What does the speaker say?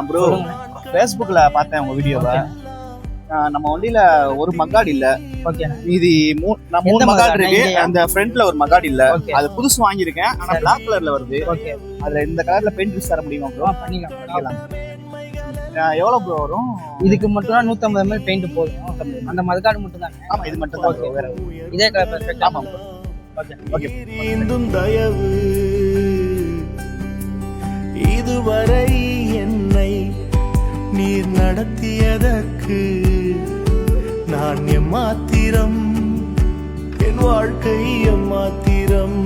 Bro ஃபேஸ்புக்கில் பார்த்தேன் உங்கள் வீடியோவை. நம்ம வண்டியில ஒரு மகாட் இல்ல. ஓகே. இது மூணு மகாட் இருக்கு. அந்த ஃப்ரண்ட்ல ஒரு மகாட் இல்ல. அது புதுசு வாங்கியிருக்கேன். ஆனா பிளாக் கலர்ல வருது. ஓகே. அதுல இந்த கலர்ல பெயிண்ட் யூஸ் தர முடியுமா ப்ரோ? பண்ணிக்கலாம். எவ்வளவு ப்ரோ வரும்? இதுக்கு மட்டும் தான் 150 ml பெயிண்ட் போதும். அந்த மதகாடு மட்டும் தான். ஆமா, இது மட்டும் தான். வேற இதே கலர் பெர்ஃபெக்ட். ஆமா ப்ரோ. ஓகே. ஓகே. தயவு இதுவரை என்னை நீர் நடத்தியதற்கு நான் எம்மாத்திரம், என் வாழ்க்கை எம்மாத்திரம்.